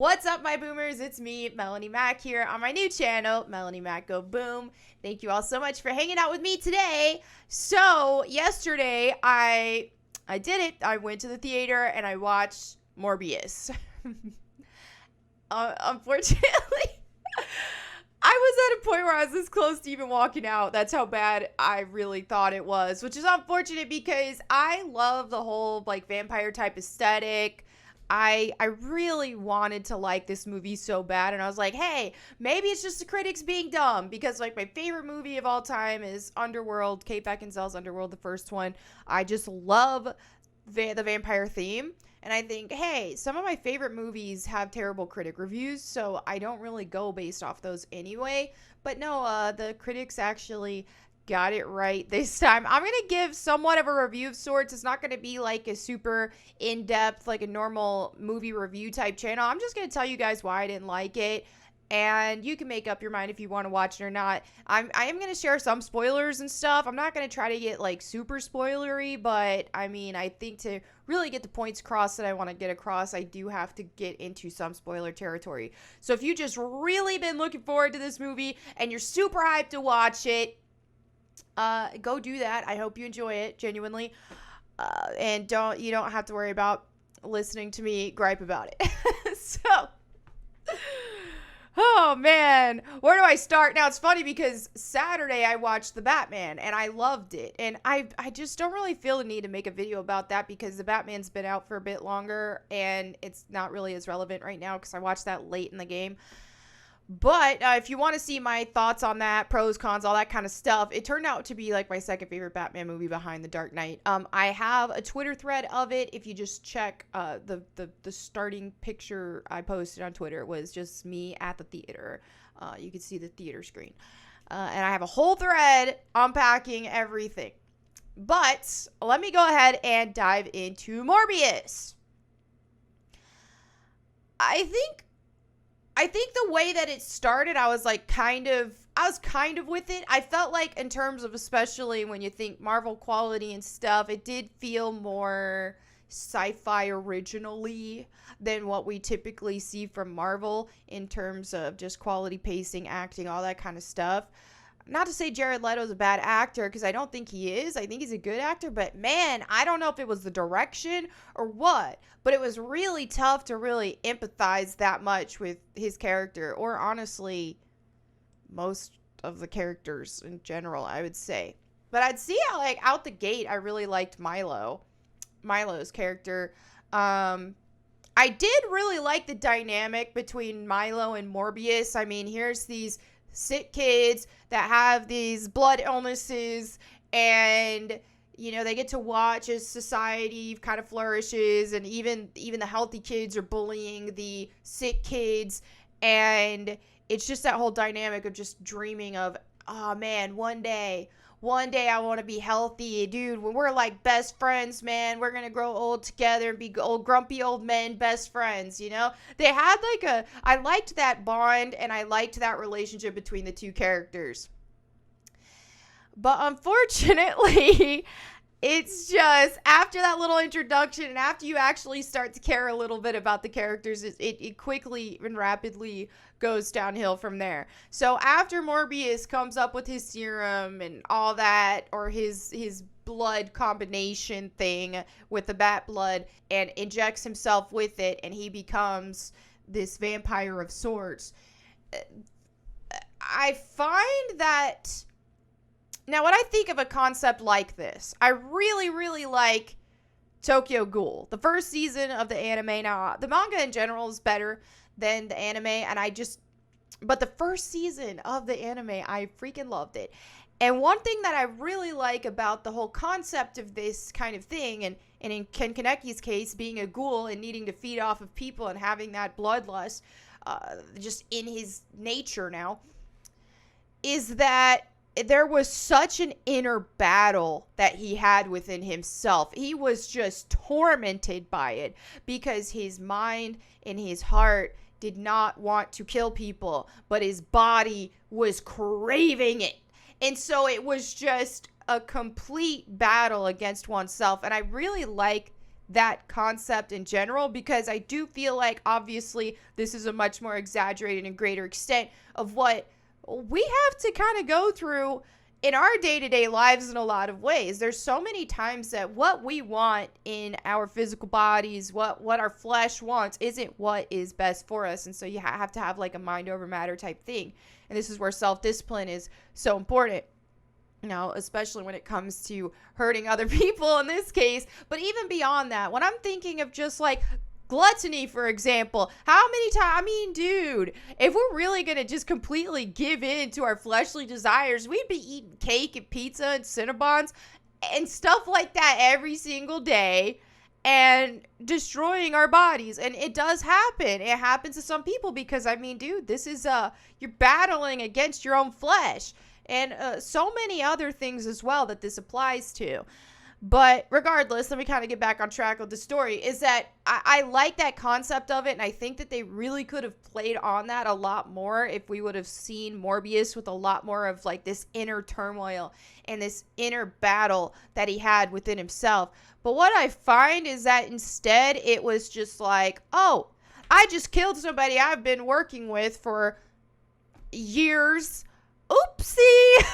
What's up, my boomers? It's me, Melanie Mac, here on my new channel, Melanie Mac Go Boom. Thank you all so much for hanging out with me today. So yesterday, I did it. I went to the theater and I watched Morbius. Unfortunately, I was at a point where I was this close to even walking out. That's how bad I really thought it was, which is unfortunate because I love the whole like vampire type aesthetic. I really wanted to like this movie so bad, and I was like, hey, maybe it's just the critics being dumb, because like my favorite movie of all time is Underworld, Kate Beckinsale's Underworld, the first one. I just love the vampire theme, and I think, hey, some of my favorite movies have terrible critic reviews, so I don't really go based off those anyway. But no, the critics actually got it right this time. I'm going to give somewhat of a review of sorts. It's not going to be like a super in-depth, like a normal movie review type channel. I'm just going to tell you guys why I didn't like it. And you can make up your mind if you want to watch it or not. I am going to share some spoilers and stuff. I'm not going to try to get like super spoilery, but I mean, I think to really get the points across that I want to get across, I do have to get into some spoiler territory. So if you just really been looking forward to this movie and you're super hyped to watch it, go do that. I hope you enjoy it genuinely, and you don't have to worry about listening to me gripe about it. So, oh man, where do I start? Now it's funny because Saturday I watched The Batman and I loved it, and I just don't really feel the need to make a video about that because The Batman's been out for a bit longer and it's not really as relevant right now because I watched that late in the game. But if you want to see my thoughts on that, pros, cons, all that kind of stuff, it turned out to be like my second favorite Batman movie behind The Dark Knight. I have a Twitter thread of it. If you just check the starting picture I posted on Twitter was just me at the theater. You can see the theater screen. And I have a whole thread unpacking everything. But let me go ahead and dive into Morbius. I think the way that it started, I was kind of with it. I felt like in terms of, especially when you think Marvel quality and stuff, it did feel more sci-fi originally than what we typically see from Marvel in terms of just quality, pacing, acting, all that kind of stuff. Not to say Jared Leto's a bad actor, because I don't think he is. I think he's a good actor, but man, I don't know if it was the direction or what, but it was really tough to really empathize that much with his character, or honestly, most of the characters in general, I would say. But I'd see how, like, out the gate, I really liked Milo's character. I did really like the dynamic between Milo and Morbius. I mean, here's these sick kids that have these blood illnesses, and you know, they get to watch as society kind of flourishes, and even the healthy kids are bullying the sick kids, and it's just that whole dynamic of just dreaming of, oh man, one day I want to be healthy, dude. We're like best friends, man. We're gonna grow old together and be old grumpy old men, best friends, you know. They had I liked that bond, and I liked that relationship between the two characters. But unfortunately, it's just after that little introduction and after you actually start to care a little bit about the characters, it quickly and rapidly goes downhill from there. So after Morbius comes up with his serum and all that, or his blood combination thing with the bat blood, and injects himself with it, and he becomes this vampire of sorts, I find that... Now, when I think of a concept like this, I really, really like Tokyo Ghoul, the first season of the anime. Now, the manga in general is better than the anime, but the first season of the anime, I freaking loved it. And one thing that I really like about the whole concept of this kind of thing, and in Ken Kaneki's case, being a ghoul and needing to feed off of people and having that bloodlust just in his nature now, is that there was such an inner battle that he had within himself. He was just tormented by it because his mind and his heart did not want to kill people, but his body was craving it. And so it was just a complete battle against oneself. And I really like that concept in general, because I do feel like obviously this is a much more exaggerated and greater extent of what we have to kind of go through in our day-to-day lives in a lot of ways. There's so many times that what we want in our physical bodies, what our flesh wants, isn't what is best for us. And so you have to have like a mind over matter type thing. And this is where self-discipline is so important, you know, especially when it comes to hurting other people in this case. But even beyond that, when I'm thinking of just like gluttony, for example, how many times, I mean, dude, if we're really going to just completely give in to our fleshly desires, we'd be eating cake and pizza and Cinnabons and stuff like that every single day and destroying our bodies. And it does happen. It happens to some people because, I mean, dude, this is, you're battling against your own flesh and so many other things as well that this applies to. But regardless, let me kind of get back on track with the story, is that I like that concept of it, and I think that they really could have played on that a lot more if we would have seen Morbius with a lot more of like this inner turmoil and this inner battle that he had within himself. But what I find is that instead it was just like, oh, I just killed somebody I've been working with for years. Oopsie.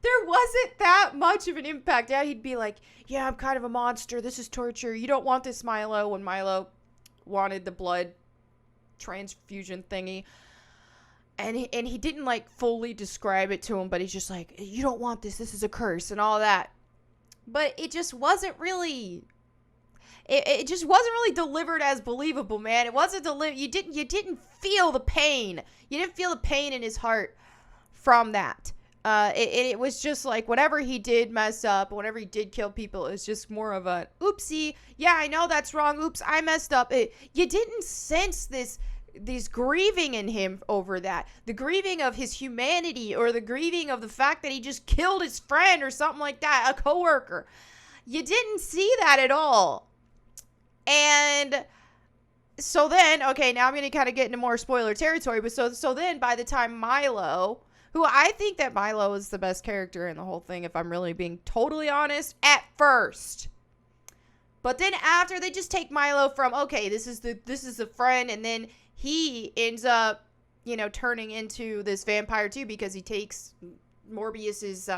There wasn't that much of an impact. Yeah, he'd be like, yeah, I'm kind of a monster. This is torture. You don't want this, Milo, when Milo wanted the blood transfusion thingy. And he didn't, like, fully describe it to him, but he's just like, you don't want this. This is a curse and all that. But it just wasn't really... It just wasn't really delivered as believable, man. It wasn't delivered. You didn't feel the pain. You didn't feel the pain in his heart from that. It was just like whenever he did mess up, whenever he did kill people, it was just more of a oopsie. Yeah, I know that's wrong. Oops, I messed up. You didn't sense this grieving in him over that. The grieving of his humanity, or the grieving of the fact that he just killed his friend or something like that, a coworker. You didn't see that at all. And so then, okay, now I'm going to kind of get into more spoiler territory, but so then by the time Milo, who I think that Milo is the best character in the whole thing, if I'm really being totally honest, at first. But then after, they just take Milo from, okay, this is the friend, and then he ends up, you know, turning into this vampire too, because he takes Morbius's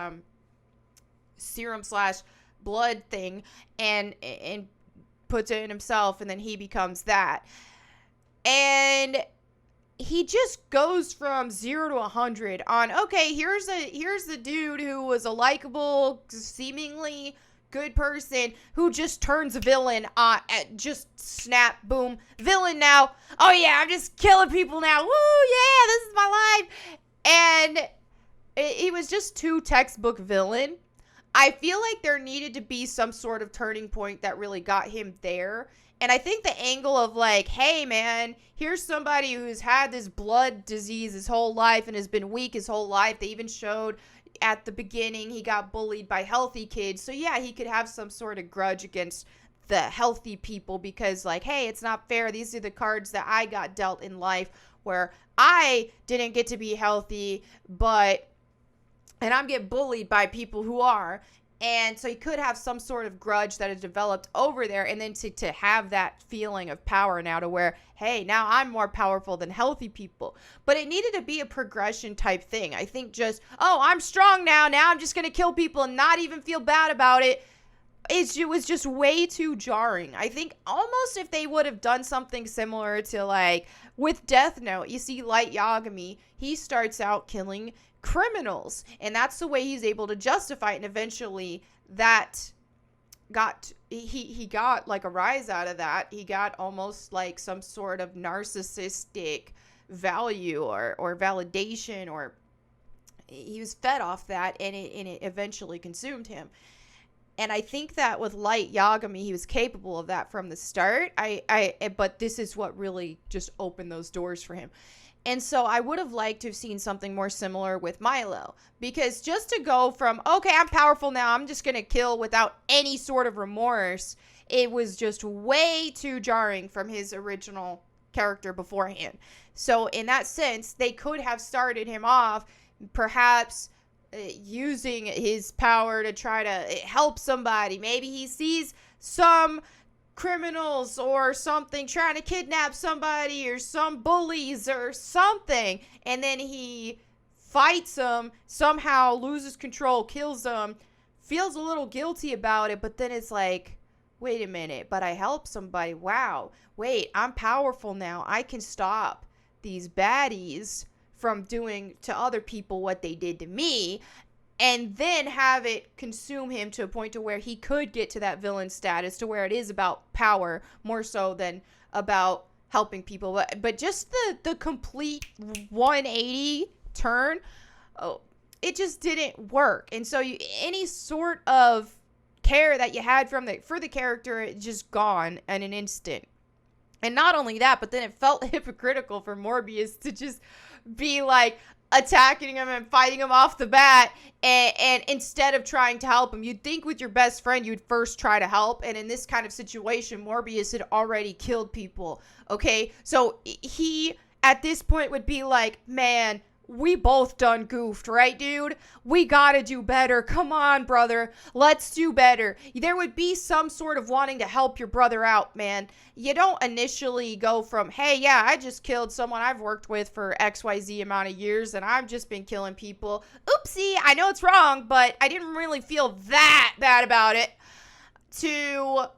serum / blood thing and puts it in himself, and then he becomes that. And he just goes from 0 to 100 on, okay, here's the dude who was a likable, seemingly good person who just turns a villain on, just snap, boom, villain now. Oh yeah, I'm just killing people now. Woo, yeah, this is my life. And he was just too textbook villain. I feel like there needed to be some sort of turning point that really got him there. And I think the angle of like, hey man, here's somebody who's had this blood disease his whole life and has been weak his whole life. They even showed at the beginning he got bullied by healthy kids. So yeah, he could have some sort of grudge against the healthy people because like, hey, it's not fair. These are the cards that I got dealt in life where I didn't get to be healthy, and I'm getting bullied by people who are. And so he could have some sort of grudge that has developed over there, and then to have that feeling of power now to where, hey, now I'm more powerful than healthy people. But it needed to be a progression type thing. I think just, oh, I'm strong now I'm just going to kill people and not even feel bad about it. It was just way too jarring. I think almost if they would have done something similar to like with Death Note, you see Light Yagami, he starts out killing criminals, and that's the way he's able to justify it, and eventually that he got like a rise out of that. He got almost like some sort of narcissistic value or validation, or he was fed off that, and it eventually consumed him. And I think that with Light Yagami, he was capable of that from the start. But this is what really just opened those doors for him. And so I would have liked to have seen something more similar with Milo. Because just to go from, okay, I'm powerful now, I'm just going to kill without any sort of remorse, it was just way too jarring from his original character beforehand. So in that sense, they could have started him off perhaps using his power to try to help somebody. Maybe he sees some criminals or something trying to kidnap somebody or some bullies or something, and then he fights them, somehow loses control, kills them, feels a little guilty about it, but then it's like, wait a minute, but I helped somebody. Wow. Wait, I'm powerful now. I can stop these baddies from doing to other people what they did to me, and then have it consume him to a point to where he could get to that villain status, to where it is about power more so than about helping people. But just the complete 180 turn, it just didn't work. And so any sort of care that you had for the character, it just gone in an instant. And not only that, but then it felt hypocritical for Morbius to just be like attacking him and fighting him off the bat, and instead of trying to help him. You'd think with your best friend you'd first try to help, and in this kind of situation Morbius had already killed people. Okay, so he at this point would be like, man, we both done goofed, right, dude? We gotta do better. Come on, brother. Let's do better. There would be some sort of wanting to help your brother out, man. You don't initially go from, hey, yeah, I just killed someone I've worked with for XYZ amount of years, and I've just been killing people. Oopsie, I know it's wrong, but I didn't really feel that bad about it. To,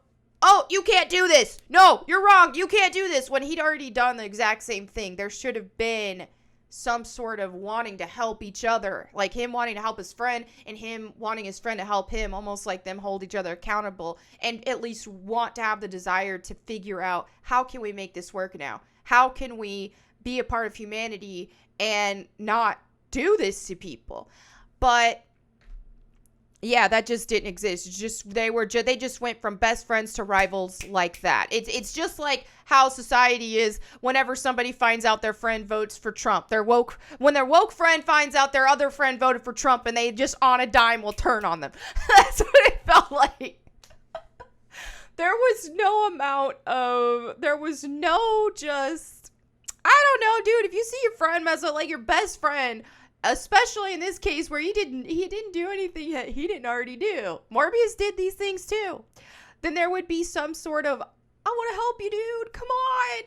oh, you can't do this. No, you're wrong. You can't do this. When he'd already done the exact same thing. There should have been some sort of wanting to help each other, like him wanting to help his friend and him wanting his friend to help him, almost like them hold each other accountable, and at least want to have the desire to figure out, how can we make this work now? How can we be a part of humanity and not do this to people? But yeah, that just didn't exist. It's just they just went from best friends to rivals like that. It's just like how society is whenever somebody finds out their friend votes for Trump. When their woke friend finds out their other friend voted for Trump, and they just on a dime will turn on them. That's what it felt like. There was no just, I don't know, dude, if you see your friend mess up, like your best friend, especially in this case where he didn't do anything that he didn't already do. Morbius did these things too. Then there would be some sort of, I want to help you, dude. Come on.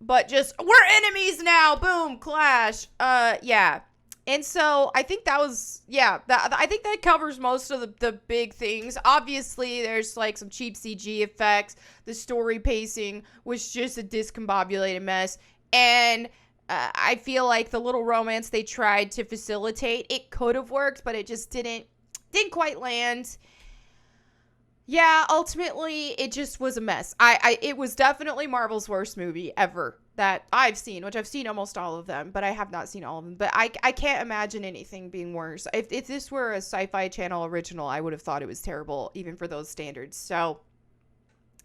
But just, we're enemies now. Boom, clash. Yeah. And so I think that was, I think that covers most of the big things. Obviously, there's like some cheap CG effects. The story pacing was just a discombobulated mess. And I feel like the little romance they tried to facilitate, it could have worked, but it just didn't quite land. Yeah, ultimately, it just was a mess. It was definitely Marvel's worst movie ever that I've seen, which I've seen almost all of them, but I have not seen all of them. But I can't imagine anything being worse. If this were a Sci-Fi Channel original, I would have thought it was terrible, even for those standards. So,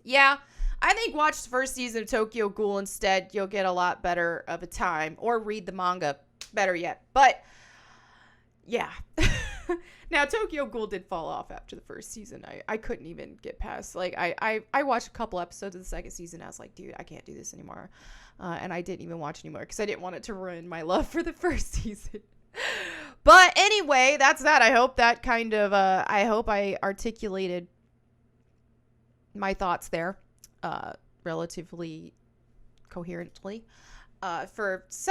yeah. I think watch the first season of Tokyo Ghoul instead. You'll get a lot better of a time. Or read the manga. Better yet. But, yeah. Now, Tokyo Ghoul did fall off after the first season. I couldn't even get past. Like, I watched a couple episodes of the second season. I was like, dude, I can't do this anymore. And I didn't even watch anymore because I didn't want it to ruin my love for the first season. But anyway, that's that. I hope that kind of, I hope I articulated my thoughts there. Relatively coherently, since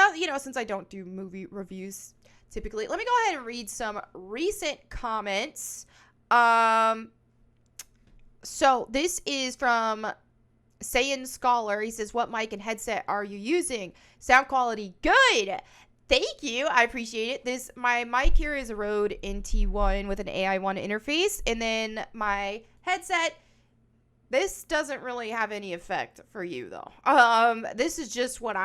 I don't do movie reviews typically. Let me go ahead and read some recent comments. So this is from Saiyan Scholar. He says, what mic and headset are you using? Sound quality good. Thank you. I appreciate it. My mic here is a Rode NT1 with an AI1 interface, and then my headset, this doesn't really have any effect for you, though. This is just what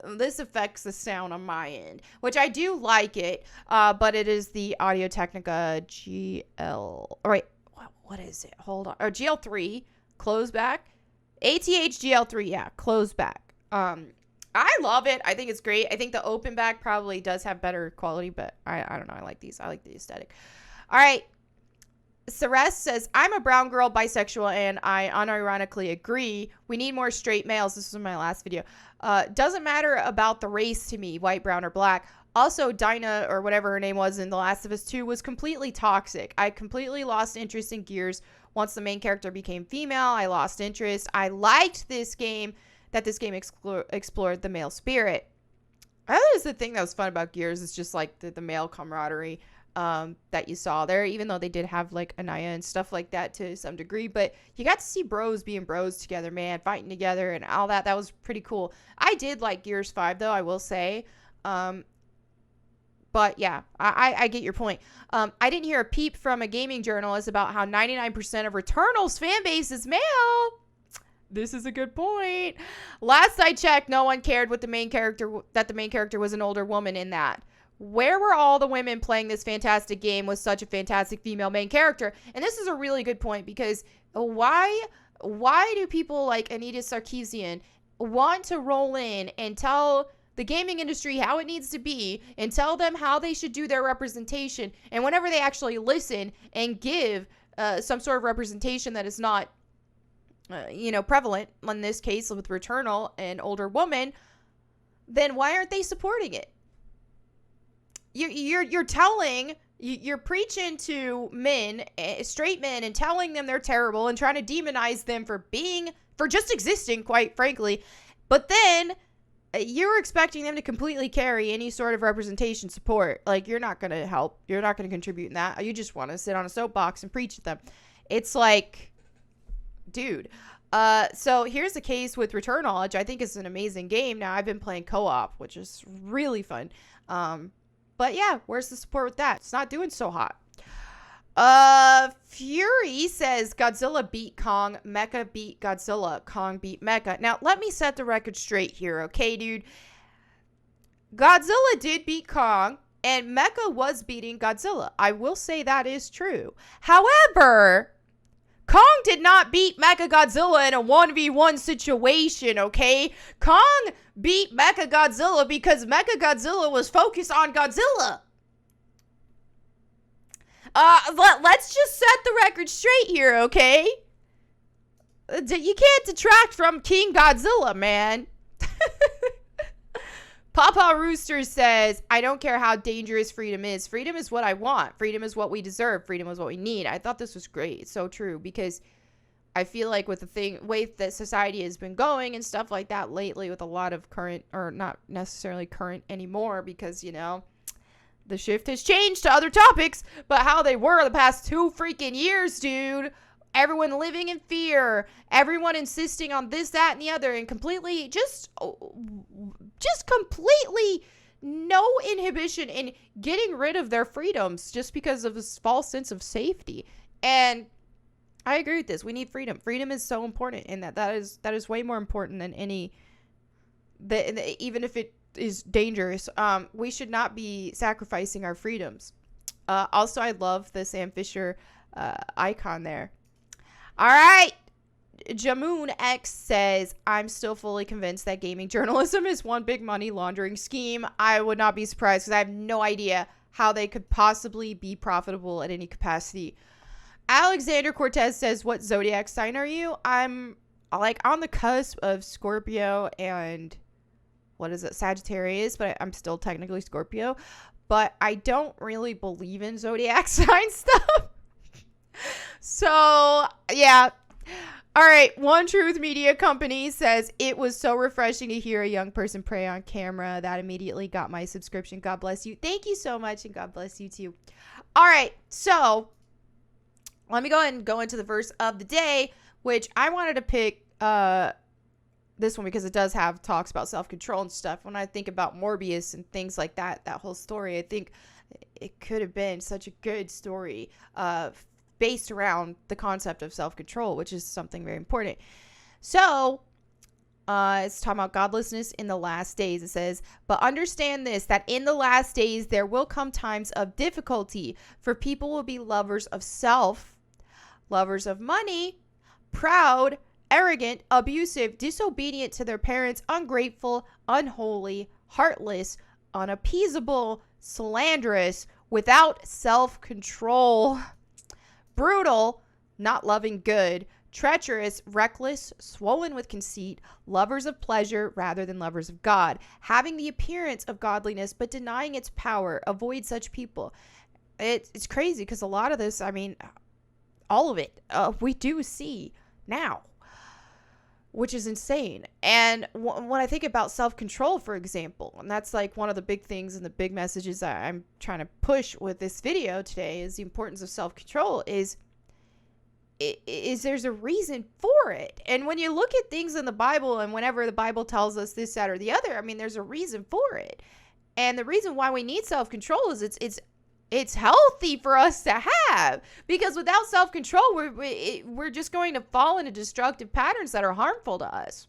this affects the sound on my end, which I do like it, but it is the Audio-Technica GL, right, what is it? Hold on. Or GL3, close back. ATH GL3, yeah, close back. I love it. I think it's great. I think the open back probably does have better quality, but I don't know. I like these. I like the aesthetic. All right. Ceres says, I'm a brown girl, bisexual, and I unironically agree. We need more straight males. This was my last video. Doesn't matter about the race to me, white, brown, or black. Also, Dinah, or whatever her name was in The Last of Us 2, was completely toxic. I completely lost interest in Gears. Once the main character became female, I lost interest. I liked this game, that this game explored the male spirit. That is the thing that was fun about Gears. It's just like the male camaraderie that you saw there, even though they did have like Anaya and stuff like that to some degree, but you got to see bros being bros together, man, fighting together and all that. That was pretty cool. I did like Gears 5 though, I will say. But yeah, I get your point. I didn't hear a peep from a gaming journalist about how 99% of Returnal's fan base is male. This is a good point. Last I checked, no one cared that the main character was an older woman in that. Where were all the women playing this fantastic game with such a fantastic female main character? And this is a really good point, because why do people like Anita Sarkeesian want to roll in and tell the gaming industry how it needs to be and tell them how they should do their representation, and whenever they actually listen and give some sort of representation that is not prevalent, in this case with Returnal, an older woman, then why aren't they supporting it? You're preaching to men, straight men, and telling them they're terrible and trying to demonize them for just existing, quite frankly. But then you're expecting them to completely carry any sort of representation support. Like, you're not going to help. You're not going to contribute in that. You just want to sit on a soapbox and preach at them. It's like, dude. So here's the case with Returnal, which I think is an amazing game. Now, I've been playing co-op, which is really fun. But yeah, where's the support with that? It's not doing so hot. Fury says Godzilla beat Kong, Mecha beat Godzilla, Kong beat Mecha. Now, let me set the record straight here, okay, dude? Godzilla did beat Kong, and Mecha was beating Godzilla. I will say that is true. However, Kong did not beat Mechagodzilla in a 1v1 situation, okay? Kong beat Mechagodzilla because Mechagodzilla was focused on Godzilla. Let's just set the record straight here, okay? You can't detract from King Godzilla, man. Papa Rooster says, I don't care how dangerous freedom is. Freedom is what I want. Freedom is what we deserve. Freedom is what we need. I thought this was great. It's so true, because I feel like with the way that society has been going and stuff like that lately, with a lot of current, or not necessarily current anymore, because, the shift has changed to other topics, but how they were the past 2 freaking years, dude. Everyone living in fear, everyone insisting on this, that, and the other, and completely, just completely no inhibition in getting rid of their freedoms just because of this false sense of safety. And I agree with this. We need freedom. Freedom is so important, and that is way more important than even if it is dangerous. We should not be sacrificing our freedoms. Also, I love the Sam Fisher icon there. All right. Jamoon X says, I'm still fully convinced that gaming journalism is one big money laundering scheme. I would not be surprised, because I have no idea how they could possibly be profitable at any capacity. Alexander Cortez says, what zodiac sign are you? I'm like on the cusp of Scorpio and Sagittarius, but I'm still technically Scorpio. But I don't really believe in zodiac sign stuff. So, yeah. All right. One Truth Media Company says, it was so refreshing to hear a young person pray on camera. That immediately got my subscription. God bless you. Thank you so much, and God bless you too. All right. So, let me go ahead and go into the verse of the day, which I wanted to pick this one because it does have talks about self-control and stuff. When I think about Morbius and things like that whole story, I think it could have been such a good story based around the concept of self-control, which is something very important. So, it's talking about godlessness in the last days. It says, but understand this, that in the last days there will come times of difficulty, for people will be lovers of self, lovers of money, proud, arrogant, abusive, disobedient to their parents, ungrateful, unholy, heartless, unappeasable, slanderous, without self-control, brutal, not loving good, treacherous, reckless, swollen with conceit, lovers of pleasure rather than lovers of God, having the appearance of godliness but denying its power. Avoid such people. It's crazy because a lot of this, I mean, all of it, we do see now, which is insane. And when I think about self-control, for example, and that's like one of the big things and the big messages I'm trying to push with this video today is the importance of self-control is there's a reason for it. And when you look at things in the Bible, and whenever the Bible tells us this, that, or the other, I mean, there's a reason for it. And the reason why we need self-control is it's healthy for us to have, because without self-control, we're just going to fall into destructive patterns that are harmful to us.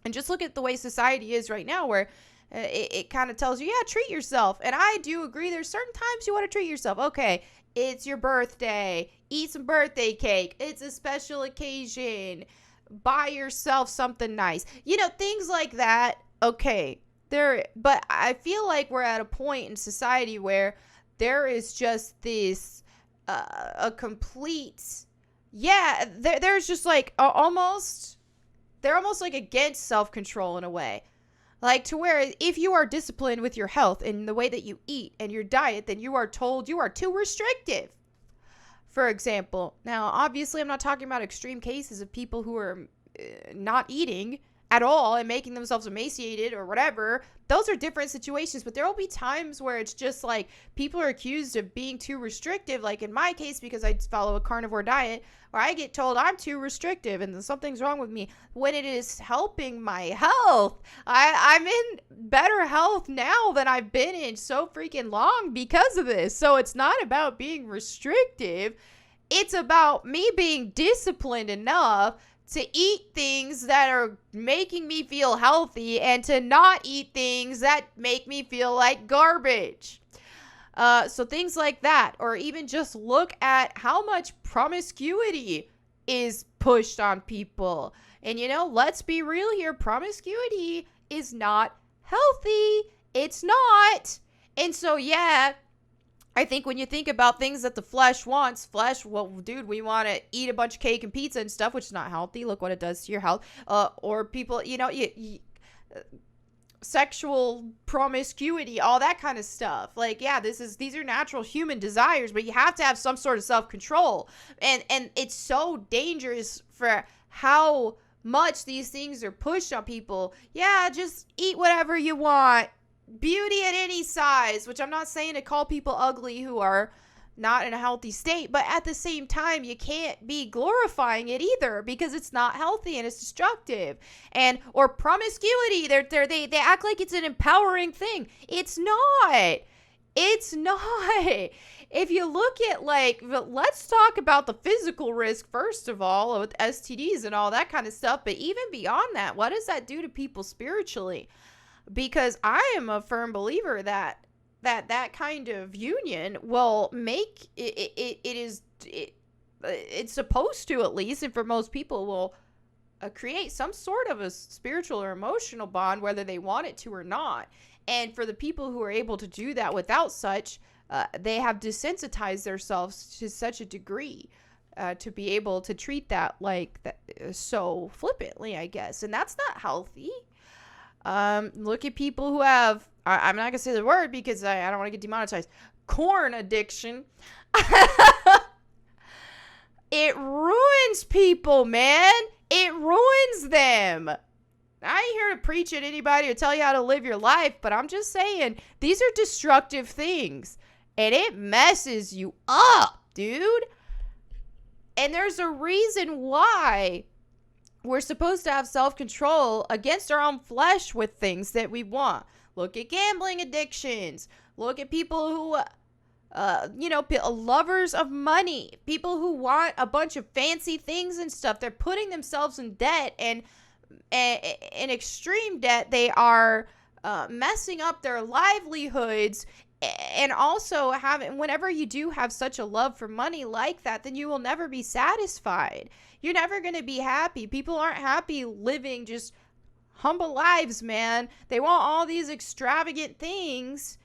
And just look at the way society is right now, where it kind of tells you, yeah, treat yourself. And I do agree, there's certain times you want to treat yourself. Okay, it's your birthday, eat some birthday cake. It's a special occasion. Buy yourself something nice. You know, things like that. Okay, but I feel like we're at a point in society where there is just this a complete, there's just like they're almost like against self-control in a way. Like, to where if you are disciplined with your health and the way that you eat and your diet, then you are told you are too restrictive, for example. Now, obviously, I'm not talking about extreme cases of people who are not eating at all and making themselves emaciated or whatever. Those are different situations, but there will be times where it's just like people are accused of being too restrictive. Like in my case, because I follow a carnivore diet, where I get told I'm too restrictive and something's wrong with me, when it is helping my health. I'm in better health now than I've been in so freaking long because of this. So it's not about being restrictive. It's about me being disciplined enough to eat things that are making me feel healthy and to not eat things that make me feel like garbage. So things like that, or even just look at how much promiscuity is pushed on people. And, you know, let's be real here. Promiscuity is not healthy. It's not. And so, yeah, I think when you think about things that the flesh wants, well, dude, we want to eat a bunch of cake and pizza and stuff, which is not healthy. Look what it does to your health. Or people, you know, sexual promiscuity, all that kind of stuff. Like, yeah, these are natural human desires, but you have to have some sort of self-control. And it's so dangerous for how much these things are pushed on people. Yeah, just eat whatever you want. Beauty at any size, which I'm not saying to call people ugly who are not in a healthy state, but at the same time, you can't be glorifying it either, because it's not healthy and it's destructive. Or promiscuity, they act like it's an empowering thing. It's not. It's not. If you look at, like, let's talk about the physical risk first of all with STDs and all that kind of stuff, but even beyond that, what does that do to people spiritually? Because I am a firm believer that kind of union will make it's supposed to, at least, and for most people, will create some sort of a spiritual or emotional bond, whether they want it to or not. And for the people who are able to do that without such, they have desensitized themselves to such a degree to be able to treat that like that so flippantly, I guess. And that's not healthy. Look at people who have, I'm not gonna say the word because I don't want to get demonetized, corn addiction. It ruins people, man. It ruins them. I ain't here to preach at anybody or tell you how to live your life, but I'm just saying, these are destructive things, and it messes you up, dude. And there's a reason why we're supposed to have self-control against our own flesh with things that we want. Look at gambling addictions. Look at people who, lovers of money. People who want a bunch of fancy things and stuff. They're putting themselves in debt, and in extreme debt. They are messing up their livelihoods. And also, whenever you do have such a love for money like that, then you will never be satisfied. You're never going to be happy. People aren't happy living just humble lives, man. They want all these extravagant things,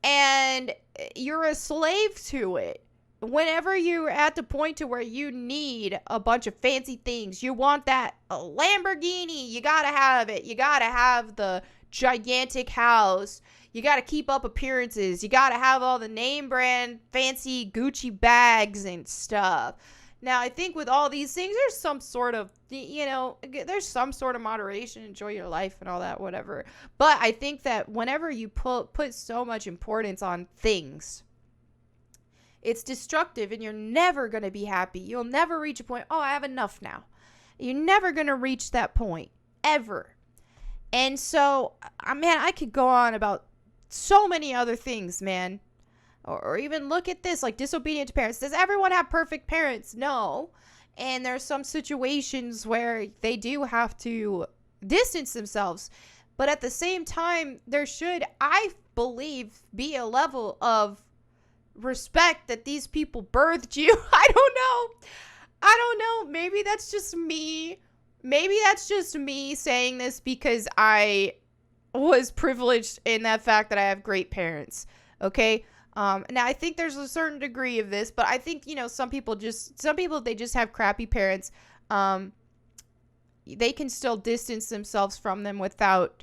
and you're a slave to it. whenever you're at the point to where you need a bunch of fancy things, you want that Lamborghini, you gotta have it. You gotta have the gigantic house. You gotta keep up appearances. You gotta have all the name brand fancy Gucci bags and stuff. Now, I think with all these things, there's some sort of, there's some sort of moderation. Enjoy your life and all that, whatever. But I think that whenever you put so much importance on things, it's destructive, and you're never going to be happy. You'll never reach a point, oh, I have enough now. You're never going to reach that point, ever. And so, man, I could go on about so many other things, man. Or even look at this, like disobedient to parents. Does everyone have perfect parents? No. And there's some situations where they do have to distance themselves. But at the same time, there should, I believe, be a level of respect that these people birthed you. I don't know. Maybe that's just me. Maybe that's just me saying this because I was privileged in that fact that I have great parents. Okay? Now I think there's a certain degree of this, but I think, some people, they just have crappy parents. They can still distance themselves from them without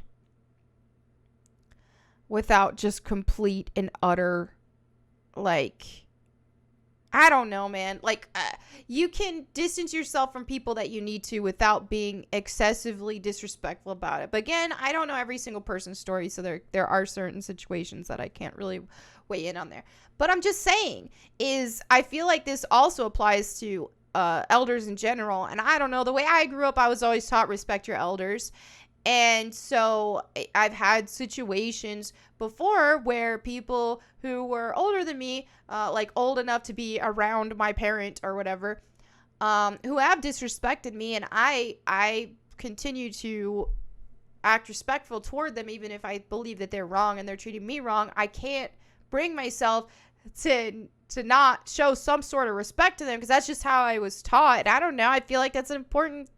just complete and utter, like, I don't know, man. Like, you can distance yourself from people that you need to without being excessively disrespectful about it. But again, I don't know every single person's story, so there are certain situations that I can't really weigh in on there. But I'm just saying, I feel like this also applies to elders in general. And I don't know, the way I grew up, I was always taught respect your elders. And so I've had situations before where people who were older than me, like old enough to be around my parent or whatever, who have disrespected me, and I continue to act respectful toward them even if I believe that they're wrong and they're treating me wrong. I can't bring myself to not show some sort of respect to them because that's just how I was taught. And I don't know. I feel like that's an important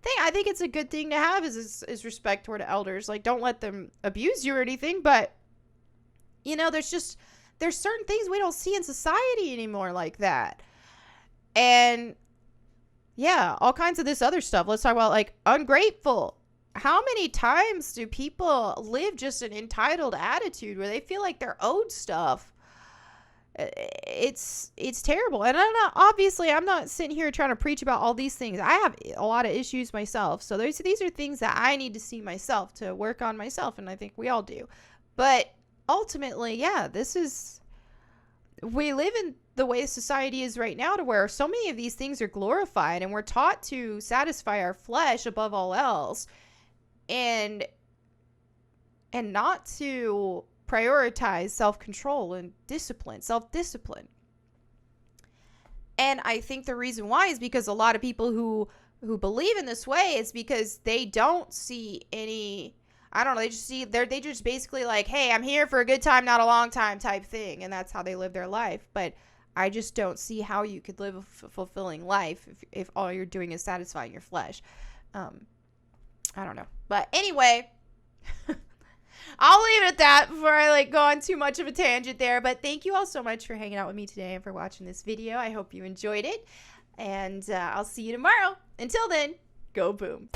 thing. I think it's a good thing to have is respect toward elders. Like, don't let them abuse you or anything, but there's certain things we don't see in society anymore like that. And yeah, all kinds of this other stuff. Let's talk about, like, ungrateful. How many times do people live just an entitled attitude where they feel like they're owed stuff? It's terrible. And I'm not sitting here trying to preach about all these things. I have a lot of issues myself. So these are things that I need to see myself, to work on myself. And I think we all do. But ultimately, yeah, we live in the way society is right now, to where so many of these things are glorified, and we're taught to satisfy our flesh above all else, and not to prioritize self-control and self-discipline. And I think the reason why is because a lot of people who believe in this way is because they don't see any, I don't know, they just basically like, hey, I'm here for a good time, not a long time type thing. And that's how they live their life. But I just don't see how you could live a fulfilling life if all you're doing is satisfying your flesh. I don't know. But anyway, I'll leave it at that before I go on too much of a tangent there. But thank you all so much for hanging out with me today and for watching this video. I hope you enjoyed it. And I'll see you tomorrow. Until then, go boom.